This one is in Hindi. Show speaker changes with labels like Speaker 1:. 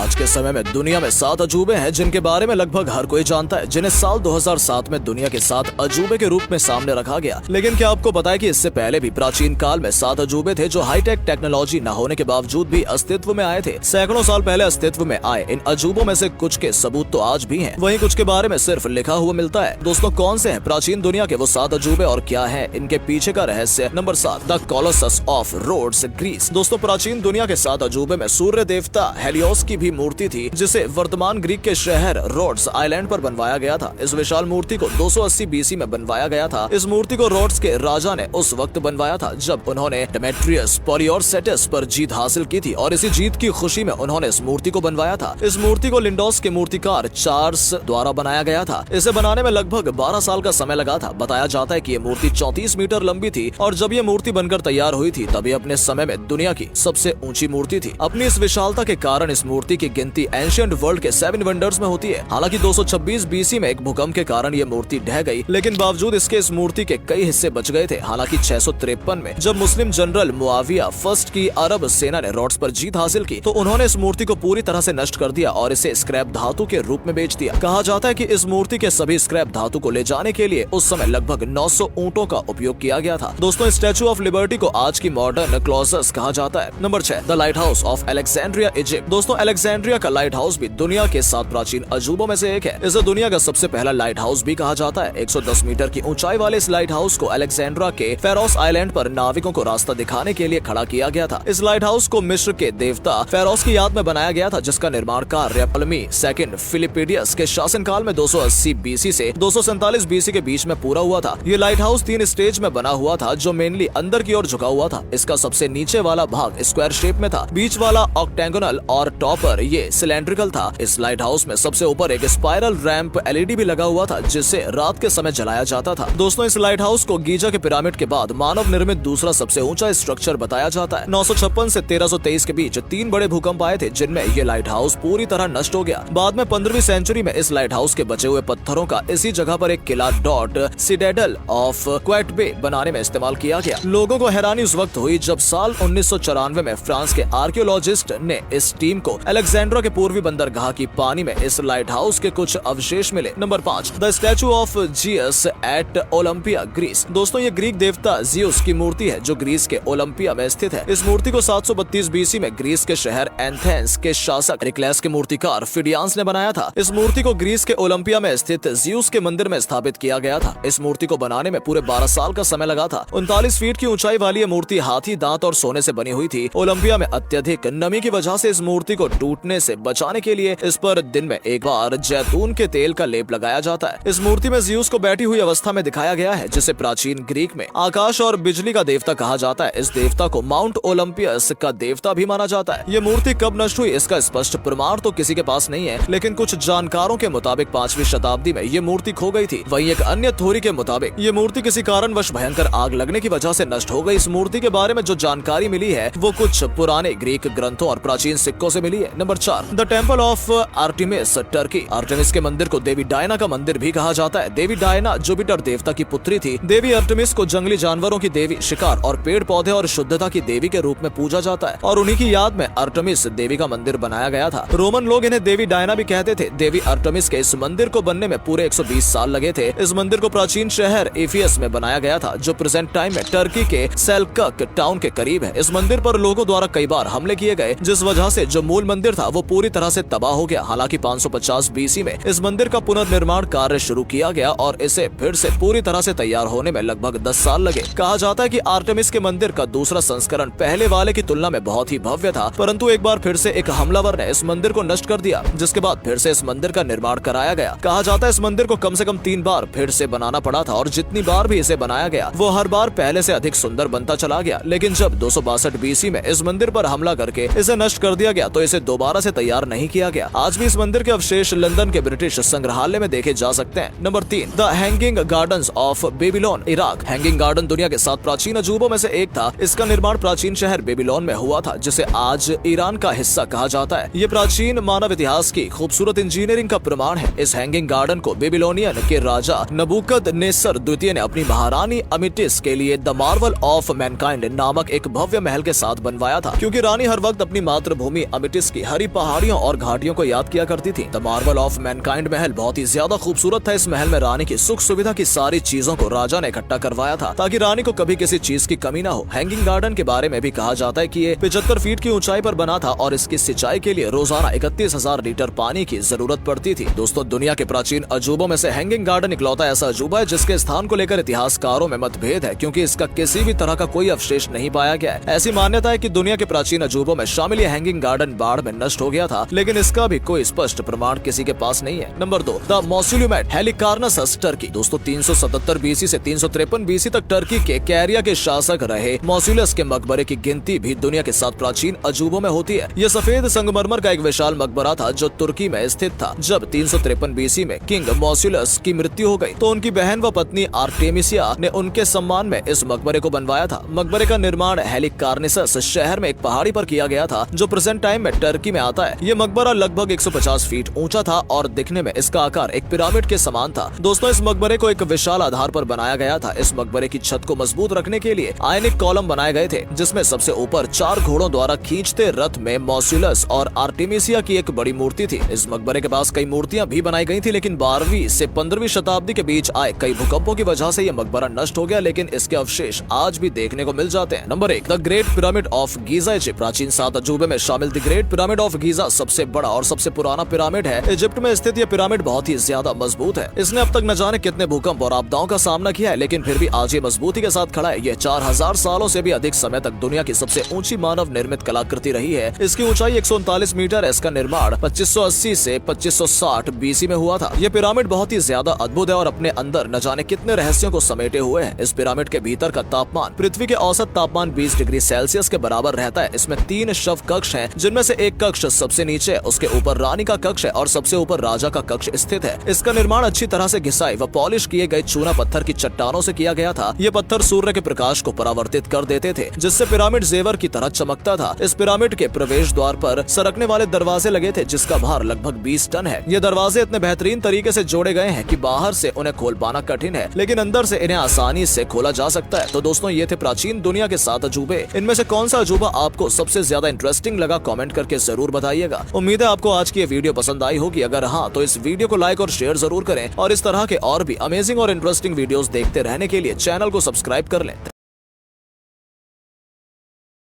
Speaker 1: आज के समय में दुनिया में 7 अजूबे हैं जिनके बारे में लगभग हर कोई जानता है, जिन्हें साल 2007 में दुनिया के 7 अजूबे के रूप में सामने रखा गया। लेकिन क्या आपको पता है कि इससे पहले भी प्राचीन काल में 7 अजूबे थे जो हाईटेक टेक्नोलॉजी न होने के बावजूद भी अस्तित्व में आए थे। सैकड़ों साल पहले अस्तित्व में आए इन अजूबों में से कुछ के सबूत तो आज भी हैं, वहीं कुछ के बारे में सिर्फ लिखा हुआ मिलता है। दोस्तों, कौन से हैं प्राचीन दुनिया के वो 7 अजूबे और क्या है इनके पीछे का रहस्य? Number 7, the colossus of Rhodes, Greece. दोस्तों, प्राचीन दुनिया के 7 अजूबे में सूर्य देवता हेलियोस की भी मूर्ति थी, जिसे वर्तमान ग्रीक के शहर रोड्स आइलैंड पर बनवाया गया था। इस विशाल मूर्ति को 280 बीसी में बनवाया गया था। इस मूर्ति को रोड्स के राजा ने उस वक्त बनवाया था जब उन्होंने डेमेट्रियस पॉलियोर्सेटस पर जीत हासिल की थी और इसी जीत की खुशी में उन्होंने इस मूर्ति को बनवाया था। इस मूर्ति को लिंडोस के मूर्तिकार चार्ल्स द्वारा बनाया गया था। इसे बनाने में लगभग 12 साल का समय लगा था। बताया जाता है कि ये मूर्ति 34 मीटर लंबी थी और जब ये मूर्ति बनकर तैयार हुई थी तब ये अपने समय में दुनिया की सबसे ऊंची मूर्ति थी। अपनी इस विशालता के कारण इस मूर्ति की गिनती एंशिएंट वर्ल्ड के 7 वंडर्स में होती है। हालांकि 226 बीसी में एक भूकंप के कारण ये मूर्ति ढह गई, लेकिन बावजूद इसके इस मूर्ति के कई हिस्से बच गए थे। हालांकि 653 में जब मुस्लिम जनरल मुआविया फर्स्ट की अरब सेना ने रोड्स पर जीत हासिल की तो उन्होंने इस मूर्ति को पूरी तरह से नष्ट कर दिया और इसे स्क्रैप धातु के रूप में बेच दिया। कहा जाता है कि इस मूर्ति के सभी स्क्रैप धातु को ले जाने के लिए उस समय लगभग 900 ऊंटों का उपयोग किया गया था। दोस्तों, स्टैचू ऑफ लिबर्टी को आज की मॉडर्न क्लोजस कहा जाता है। Number 6, the light house of Alexandria, Egypt. दोस्तों, अलेक्जेंड्रिया का लाइट हाउस भी दुनिया के 7 प्राचीन अजूबों में से एक है। इसे दुनिया का सबसे पहला लाइट हाउस भी कहा जाता है। 110 मीटर की ऊंचाई वाले इस लाइट हाउस को अलेक्जेंड्रा के फेरोस आइलैंड पर नाविकों को रास्ता दिखाने के लिए खड़ा किया गया था। इस लाइट हाउस को मिस्र के देवता फेरोस की याद में बनाया गया था, जिसका निर्माण कार्य टॉलमी सेकंड फिलिपिडियस के शासनकाल में 280 बीसी से 247 बीसी के बीच में पूरा हुआ था। ये लाइट हाउस 3 स्टेज में बना हुआ था जो मेनली अंदर की ओर झुका हुआ था। इसका सबसे नीचे वाला भाग स्क्वायर शेप में था, बीच वाला ऑक्टेंगोनल और टॉपर ये सिलेंड्रिकल था। इस लाइट हाउस में सबसे ऊपर एक स्पाइरल रैंप एलईडी भी लगा हुआ था जिसे रात के समय जलाया जाता था। दोस्तों, इस लाइट हाउस को गीजा के पिरामिड के बाद मानव निर्मित दूसरा सबसे ऊंचा स्ट्रक्चर बताया जाता है। 956 से 1323 के बीच 3 बड़े भूकंप आए थे जिनमें ये लाइट हाउस पूरी तरह नष्ट हो गया। बाद में 15वीं सेंचुरी में इस लाइट हाउस के बचे हुए पत्थरों का इसी जगह पर एक किला डॉट सिडेडल ऑफ क्वेटबे बनाने में इस्तेमाल किया गया। लोगों को हैरानी उस वक्त हुई जब साल 1994 में फ्रांस के आर्कियोलॉजिस्ट ने इस टीम को अलेक्जेंड्रा के पूर्वी बंदरगाह की पानी में इस लाइट हाउस के कुछ अवशेष मिले। Number 5, the statue of Zeus at Olympia, Greece. दोस्तों, ये ग्रीक देवता जियस की मूर्ति है जो ग्रीस के ओलंपिया में स्थित है। इस मूर्ति को 732 बीसी में ग्रीस के शहर एथेंस के शासक हेराक्लियस के मूर्तिकार फिडियास ने बनाया था। इस मूर्ति को ग्रीस के ओलंपिया में स्थित जियस के मंदिर में स्थापित किया गया था। इस मूर्ति को बनाने में पूरे 12 साल का समय लगा था। 39 फीट की ऊंचाई वाली ये मूर्ति हाथी दांत और सोने से बनी हुई थी। ओलंपिया में अत्यधिक नमी की वजह से इस मूर्ति को टूटने से बचाने के लिए इस पर दिन में एक बार जैतून के तेल का लेप लगाया जाता है। इस मूर्ति में जियस को बैठी हुई अवस्था में दिखाया गया है, जिसे प्राचीन ग्रीक में आकाश और बिजली का देवता कहा जाता है। इस देवता को माउंट ओलंपियस का देवता भी माना जाता है। ये मूर्ति कब नष्ट हुई इसका स्पष्ट प्रमाण तो किसी के पास नहीं है, लेकिन कुछ जानकारों के मुताबिक 5वीं शताब्दी में ये मूर्ति खो गई थी। वहीं एक अन्य थ्योरी के मुताबिक ये मूर्ति किसी कारणवश भयंकर आग लगने की वजह से नष्ट हो गई। इस मूर्ति के बारे में जो जानकारी मिली है वो कुछ पुराने ग्रीक ग्रंथों और प्राचीन सिक्कों से मिली है। Number 4, the temple of Artemis, Turkey. Artemis के मंदिर को देवी डायना का मंदिर भी कहा जाता है। देवी डायना जुपिटर देवता की पुत्री थी। देवी आर्टेमिस को जंगली जानवरों की देवी, शिकार और पेड़ पौधे और शुद्धता की देवी के रूप में पूजा जाता है और उन्हीं की याद में आर्टेमिस देवी का मंदिर बनाया गया था। रोमन लोग इन्हें देवी डायना भी कहते थे। देवी आर्टेमिस के इस मंदिर को बनने में पूरे 120 साल लगे थे। इस मंदिर को प्राचीन शहर एफियस में बनाया गया था जो प्रेजेंट टाइम में टर्की के सेल्कक टाउन के करीब है। इस मंदिर पर लोगों द्वारा कई बार हमले किए गए, जिस वजह से जो मूल मंदिर था वो पूरी तरह से तबाह हो गया। हालांकि 550 बीसी में इस मंदिर का पुनर्निर्माण कार्य शुरू किया गया और इसे फिर से पूरी तरह से तैयार होने में लगभग 10 साल लगे। कहा जाता है कि आर्टेमिस के मंदिर का दूसरा संस्करण पहले वाले की तुलना में बहुत ही भव्य था, परंतु एक बार फिर से एक हमलावर ने इस मंदिर को नष्ट कर दिया, जिसके बाद फिर से इस मंदिर का निर्माण कराया गया। कहा जाता है इस मंदिर को कम से कम 3 बार फिर से बनाना पड़ा था और जितनी बार भी इसे बनाया गया वो हर बार पहले से अधिक सुंदर बनता चला गया। लेकिन जब 262 बीसी में इस मंदिर पर हमला करके इसे नष्ट कर दिया गया तो इसे दोबारा से तैयार नहीं किया गया। आज भी इस मंदिर के अवशेष लंदन के ब्रिटिश संग्रहालय में देखे जा सकते हैं। Number 3, the hanging gardens of Babylon, Iraq. Hanging garden दुनिया के 7 प्राचीन अजूबों में से एक था। इसका निर्माण प्राचीन शहर बेबीलोन में हुआ था, जिसे आज ईरान का हिस्सा कहा जाता है। ये प्राचीन मानव इतिहास की खूबसूरत इंजीनियरिंग का प्रमाण है। इस हैंगिंग गार्डन को बेबीलोनियन के राजा नबूकदनेस्सर द्वितीय ने अपनी महारानी अमिटिस के लिए द मार्वल ऑफ मैनकाइंड नामक एक भव्य महल के साथ बनवाया था, क्योंकि रानी हर वक्त अपनी मातृभूमि अमिटिस की हरी पहाड़ियों और घाटियों को याद किया करती थी। द मार्वल ऑफ मैनकाइंड महल बहुत ही ज्यादा खूबसूरत था। इस महल में रानी की सुख सुविधा की सारी चीजों को राजा ने इकट्ठा करवाया था ताकि रानी को कभी किसी चीज की कमी ना हो। हैंगिंग गार्डन के बारे में भी कहा जाता है कि ये 75 फीट की ऊंचाई पर बना था और इसकी सिंचाई के लिए रोजाना 31,000 लीटर पानी की जरूरत पड़ती थी। दोस्तों, दुनिया के प्राचीन अजूबों में से हैंगिंग गार्डन इकलौता ऐसा अजूबा है जिसके स्थान को लेकर इतिहासकारों में मतभेद है, क्योंकि इसका किसी भी तरह का कोई अवशेष नहीं पाया गया है। ऐसी मान्यता है कि दुनिया के प्राचीन अजूबों में शामिल ये हैंगिंग गार्डन बाढ़ में नष्ट हो गया था, लेकिन इसका भी कोई स्पष्ट प्रमाण किसी के पास नहीं है। Number 2, the mausoleum at Halicarnassus, Turkey. दोस्तों, 377 बीसी से 353 बीसी तक टर्की के कैरिया के शासक रहे मौसुलस के मकबरे की गिनती भी दुनिया के 7 प्राचीन अजूबों में होती है। यह सफेद संगमरमर का एक विशाल मकबरा था जो तुर्की में स्थित था। जब 353 बीसी में किंग मौसुलस की मृत्यु हो गई तो उनकी बहन व पत्नी आर्टेमिसिया ने उनके सम्मान में इस मकबरे को बनवाया था। मकबरे का निर्माण हेलिकार्नासस शहर में एक पहाड़ी पर किया गया था जो प्रेजेंट टाइम में टर्की में आता है। ये मकबरा लगभग 150 फीट ऊंचा था और दिखने में इसका आकार एक पिरामिड के समान था। दोस्तों, इस मकबरे को एक विशाल आधार पर बनाया गया था। इस मकबरे की छत को मजबूत रखने के लिए आयनिक कॉलम बनाए गए थे, जिसमें सबसे ऊपर 4 घोड़ों द्वारा खींचते रथ में मौसुलस और आर्टेमिसिया की एक बड़ी मूर्ति थी। इस मकबरे के पास कई मूर्तियां भी बनाई गई थी, लेकिन 12वीं से 15वीं शताब्दी के बीच आए कई भूकंपों की वजह से यह मकबरा नष्ट हो गया, लेकिन इसके अवशेष आज भी देखने को मिल जाते हैं। Number 1, the great pyramid of Giza, Egypt. प्राचीन 7 अजूबे में शामिल the great pyramid of Giza सबसे बड़ा और सबसे पुराना पिरामिड है। इजिप्ट में स्थित यह पिरामिड बहुत ही ज्यादा मजबूत है। इसने अब तक न जाने कितने भूकंप और आपदाओं का सामना किया है, लेकिन फिर भी आज ये मजबूती के साथ खड़ा है। यह 4000 सालों से भी अधिक समय तक दुनिया की सबसे ऊंची मानव निर्मित कलाकृति रही है। इसकी ऊंचाई 139 मीटर है। इसका निर्माण 2580 से 2560 बीसी में हुआ था। यह पिरामिड बहुत ही ज्यादा अद्भुत है और अपने अंदर न जाने कितने रहस्यों को समेटे हुए है। इस पिरामिड के भीतर का तापमान पृथ्वी के औसत तापमान 20 डिग्री सेल्सियस के बराबर रहता है। इसमें 3 शव कक्ष हैं, जिनमें से एक कक्ष सबसे नीचे, उसके ऊपर रानी का कक्ष है और सबसे ऊपर राजा का कक्ष स्थित है। इसका निर्माण अच्छी तरह से घिसाई व पॉलिश किए गए चूना पत्थर की चट्टानों से किया गया था। ये पत्थर सूर्य के प्रकाश को परावर्तित कर देते थे, जिससे पिरामिड जेवर की तरह चमकता था। इस पिरामिड के प्रवेश द्वार पर सरकने वाले दरवाजे लगे थे, जिसका भार लगभग 20 टन है। ये दरवाजे इतने बेहतरीन तरीके से जोड़े गए हैं कि बाहर से उन्हें खोल पाना कठिन है, लेकिन अंदर से इन्हें आसानी से खोला जा सकता है। तो दोस्तों, ये थे प्राचीन दुनिया के 7 अजूबे। इनमें से कौन सा अजूबा आपको सबसे ज्यादा इंटरेस्टिंग लगा, कमेंट करके जरूर बताइएगा। उम्मीद है आपको आज की ये वीडियो पसंद आई होगी। अगर हाँ, तो इस वीडियो को लाइक और शेयर जरूर करें और इस तरह के और भी अमेजिंग और इंटरेस्टिंग वीडियोस देखते रहने के लिए चैनल को सब्सक्राइब कर लें।